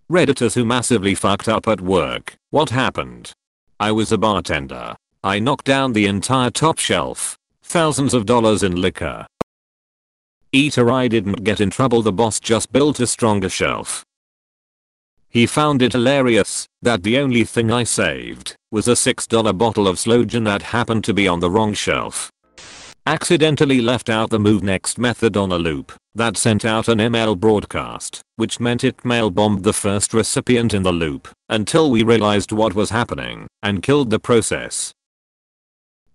Redditors who massively fucked up at work. What happened? I was a bartender. I knocked down the entire top shelf. Thousands of dollars in liquor. Eater, I didn't get in trouble, the boss just built a stronger shelf. He found it hilarious that the only thing I saved was a $6 bottle of sloe gin that happened to be on the wrong shelf. Accidentally left out the move next method on a loop that sent out an ML broadcast, which meant it mail bombed the first recipient in the loop until we realized what was happening and killed the process.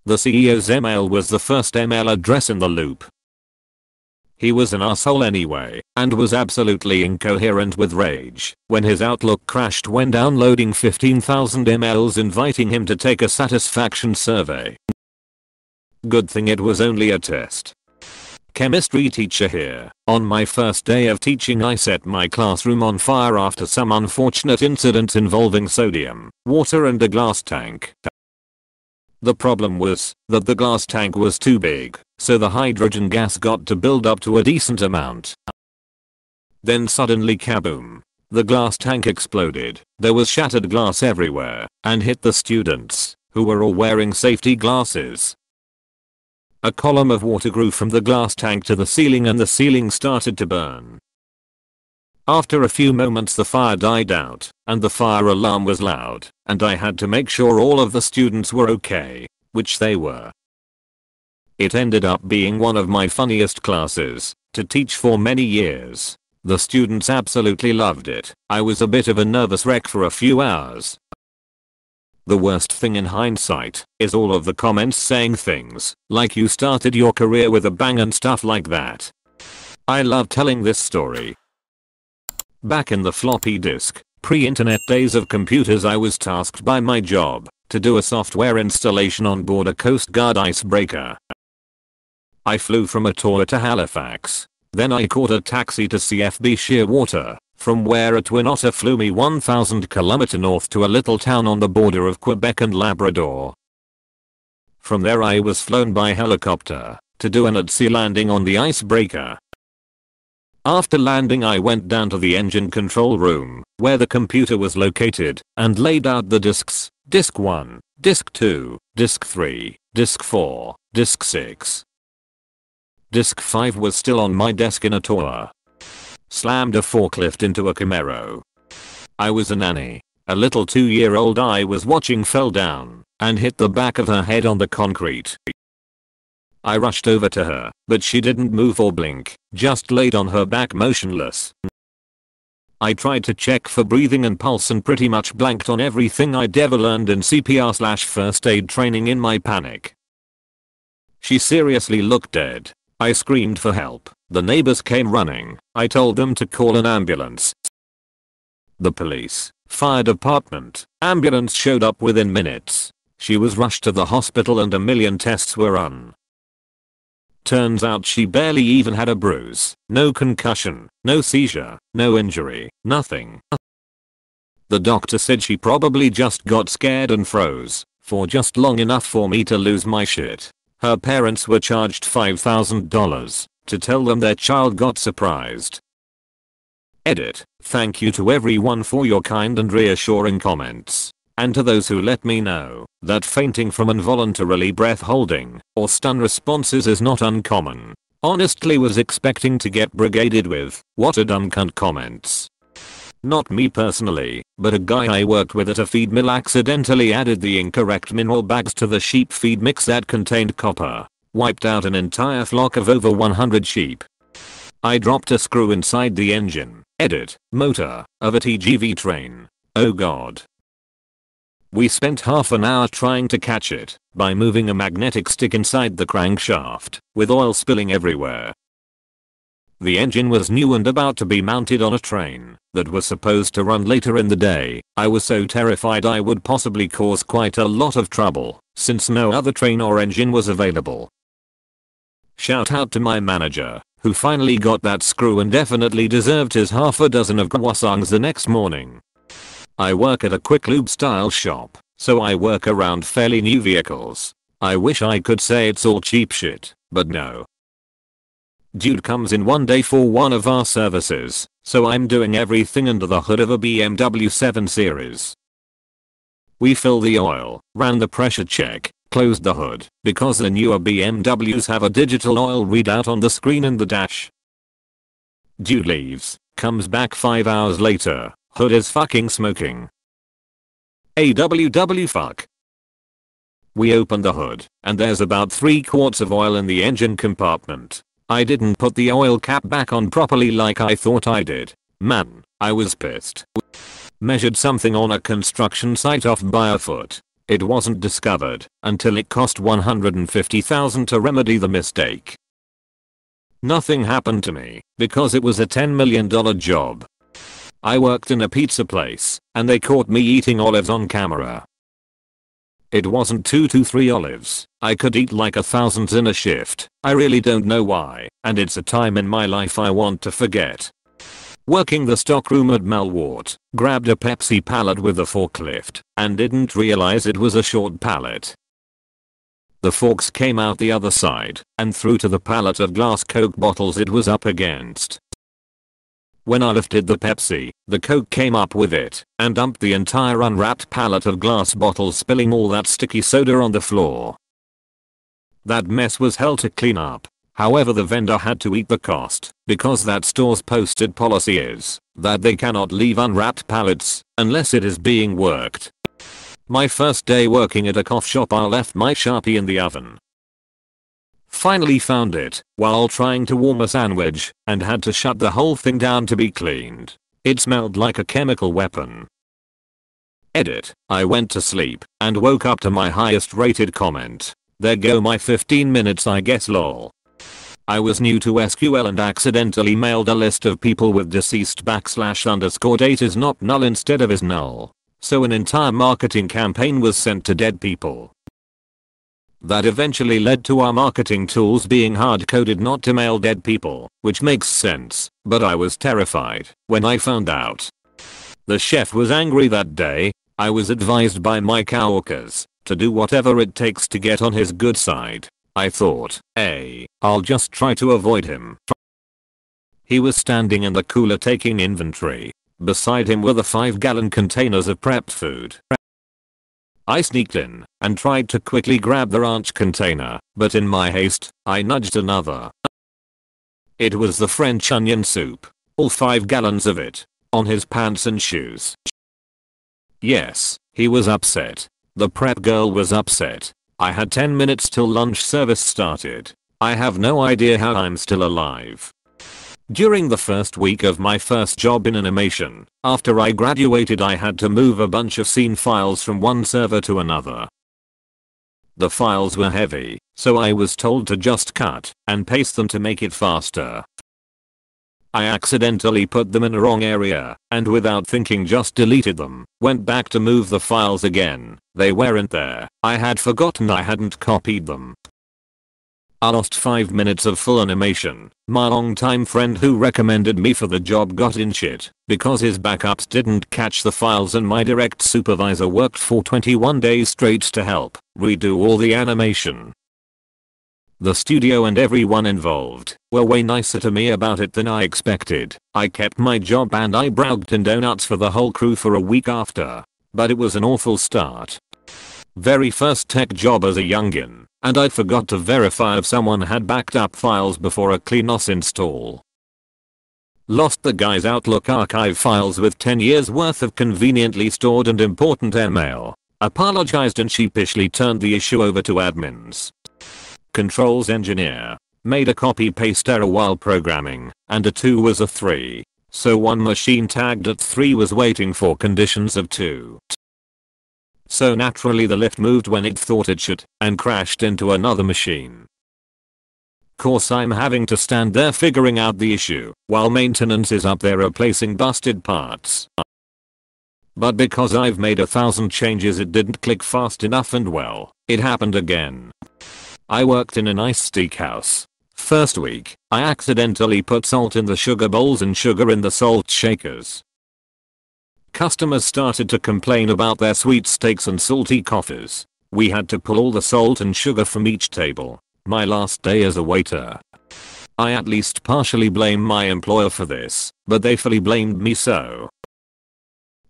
The CEO's email was the first ML address in the loop. He was an asshole anyway and was absolutely incoherent with rage when his Outlook crashed when downloading 15,000 emails inviting him to take a satisfaction survey. Good thing it was only a test. Chemistry teacher here. On my first day of teaching, I set my classroom on fire after some unfortunate incident involving sodium, water and a glass tank. The problem was that the glass tank was too big, so the hydrogen gas got to build up to a decent amount. Then suddenly kaboom! The glass tank exploded. There was shattered glass everywhere and hit the students, who were all wearing safety glasses. A column of water grew from the glass tank to the ceiling and the ceiling started to burn. After a few moments the fire died out and the fire alarm was loud and I had to make sure all of the students were okay, which they were. It ended up being one of my funniest classes to teach for many years. The students absolutely loved it. I was a bit of a nervous wreck for a few hours. The worst thing in hindsight is all of the comments saying things like you started your career with a bang and stuff like that. I love telling this story. Back in the floppy disk, pre-internet days of computers, I was tasked by my job to do a software installation on board a Coast Guard icebreaker. I flew from Ottawa to Halifax. Then I caught a taxi to CFB Shearwater, from where a Twin Otter flew me 1,000 km north to a little town on the border of Quebec and Labrador. From there I was flown by helicopter to do an at-sea landing on the icebreaker. After landing I went down to the engine control room, where the computer was located, and laid out the disks, disk 1, disk 2, disk 3, disk 4, disk 6. Disk 5 was still on my desk in Ottawa. Slammed a forklift into a Camaro. I was a nanny. A little 2-year-old I was watching fell down and hit the back of her head on the concrete. I rushed over to her, but she didn't move or blink, just laid on her back motionless. I tried to check for breathing and pulse and pretty much blanked on everything I'd ever learned in CPR/first aid training in my panic. She seriously looked dead. I screamed for help. The neighbors came running. I told them to call an ambulance. The police, fire department, ambulance showed up within minutes. She was rushed to the hospital and a million tests were run. Turns out she barely even had a bruise, no concussion, no seizure, no injury, nothing. The doctor said she probably just got scared and froze for just long enough for me to lose my shit. Her parents were charged $5,000 to tell them their child got surprised. Edit. Thank you to everyone for your kind and reassuring comments. And to those who let me know that fainting from involuntarily breath holding or stun responses is not uncommon. Honestly was expecting to get brigaded with "what a dumb cunt" comments. Not me personally, but a guy I worked with at a feed mill accidentally added the incorrect mineral bags to the sheep feed mix that contained copper. Wiped out an entire flock of over 100 sheep. I dropped a screw inside the engine, edit, motor, of a TGV train. Oh god. We spent half an hour trying to catch it by moving a magnetic stick inside the crankshaft, with oil spilling everywhere. The engine was new and about to be mounted on a train that was supposed to run later in the day. I was so terrified I would possibly cause quite a lot of trouble, since no other train or engine was available. Shout out to my manager, who finally got that screw and definitely deserved his half a dozen of croissants the next morning. I work at a quick lube style shop, so I work around fairly new vehicles. I wish I could say it's all cheap shit, but no. Dude comes in one day for one of our services, so I'm doing everything under the hood of a BMW 7 Series. We filled the oil, ran the pressure check, closed the hood, because the newer BMWs have a digital oil readout on the screen in the dash. Dude leaves, comes back 5 hours later, hood is fucking smoking. AWW fuck. We opened the hood, and there's about 3 quarts of oil in the engine compartment. I didn't put the oil cap back on properly like I thought I did. Man, I was pissed. Measured something on a construction site off by a foot. It wasn't discovered until it cost $150,000 to remedy the mistake. Nothing happened to me because it was a $10 million job. I worked in a pizza place and they caught me eating olives on camera. It wasn't 2 to 3 olives. I could eat like 1,000 in a shift. I really don't know why, and it's a time in my life I want to forget. Working the stockroom at Melwart, grabbed a Pepsi pallet with a forklift and didn't realize it was a short pallet. The forks came out the other side and through to the pallet of glass Coke bottles it was up against. When I lifted the Pepsi, the Coke came up with it and dumped the entire unwrapped pallet of glass bottles, spilling all that sticky soda on the floor. That mess was hell to clean up. However, the vendor had to eat the cost because that store's posted policy is that they cannot leave unwrapped pallets unless it is being worked. My first day working at a coffee shop, I left my Sharpie in the oven. Finally found it while trying to warm a sandwich and had to shut the whole thing down to be cleaned. It smelled like a chemical weapon. Edit. I went to sleep and woke up to my highest rated comment. There go my 15 minutes I guess lol. I was new to SQL and accidentally mailed a list of people with deceased /_date is not null instead of is null. So an entire marketing campaign was sent to dead people. That eventually led to our marketing tools being hard-coded not to mail dead people, which makes sense, but I was terrified when I found out. The chef was angry that day. I was advised by my coworkers to do whatever it takes to get on his good side. I thought, I'll just try to avoid him. He was standing in the cooler taking inventory. Beside him were the 5-gallon containers of prepped food. I sneaked in and tried to quickly grab the ranch container, but in my haste, I nudged another. It was the French onion soup, all 5 gallons of it, on his pants and shoes. Yes, he was upset. The prep girl was upset. I had 10 minutes till lunch service started. I have no idea how I'm still alive. During the first week of my first job in animation, after I graduated, I had to move a bunch of scene files from one server to another. The files were heavy, so I was told to just cut and paste them to make it faster. I accidentally put them in the wrong area and without thinking just deleted them. Went back to move the files again. They weren't there. I had forgotten I hadn't copied them. I lost 5 minutes of full animation. My longtime friend who recommended me for the job got in shit because his backups didn't catch the files, and my direct supervisor worked for 21 days straight to help redo all the animation. The studio and everyone involved were way nicer to me about it than I expected. I kept my job and I bragged in donuts for the whole crew for a week after. But it was an awful start. Very first tech job as a youngin, and I forgot to verify if someone had backed up files before a cleanos install. Lost the guy's Outlook archive files with 10 years worth of conveniently stored and important email. Apologized and sheepishly turned the issue over to admins. Controls engineer. Made a copy paste error while programming, and a 2 was a 3. So one machine tagged at 3 was waiting for conditions of 2. So naturally the lift moved when it thought it should and crashed into another machine. Course I'm having to stand there figuring out the issue while maintenance is up there replacing busted parts. But because I've made 1,000 changes it didn't click fast enough, and well, it happened again. I worked in a nice steakhouse. First week, I accidentally put salt in the sugar bowls and sugar in the salt shakers. Customers started to complain about their sweet steaks and salty coffees. We had to pull all the salt and sugar from each table. My last day as a waiter. I at least partially blame my employer for this, but they fully blamed me so.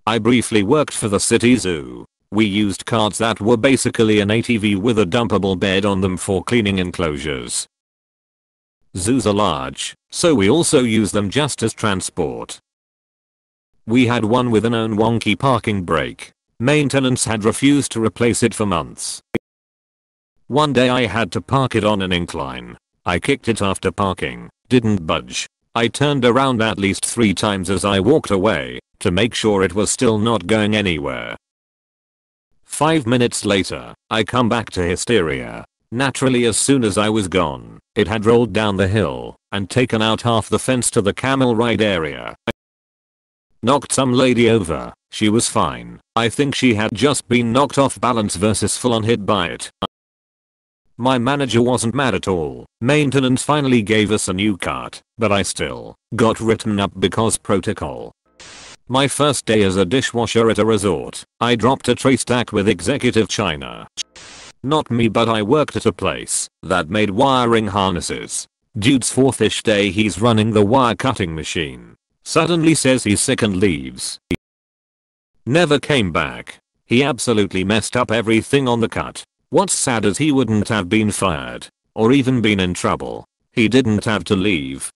I briefly worked for the city zoo. We used carts that were basically an ATV with a dumpable bed on them for cleaning enclosures. Zoos are large, so we also use them just as transport. We had one with an own wonky parking brake. Maintenance had refused to replace it for months. One day I had to park it on an incline. I kicked it after parking, didn't budge. I turned around at least 3 times as I walked away, to make sure it was still not going anywhere. 5 minutes later, I come back to hysteria. Naturally, as soon as I was gone, it had rolled down the hill and taken out half the fence to the camel ride area. Knocked some lady over. She was fine. I think she had just been knocked off balance versus full on hit by it. My manager wasn't mad at all. Maintenance finally gave us a new cart, but I still got written up because protocol. My first day as a dishwasher at a resort, I dropped a tray stacked with executive china. Not me, but I worked at a place that made wiring harnesses. Dude's 4th-ish day he's running the wire cutting machine. Suddenly says he's sick and leaves. Never came back. He absolutely messed up everything on the cut. What's sad is he wouldn't have been fired or even been in trouble. He didn't have to leave.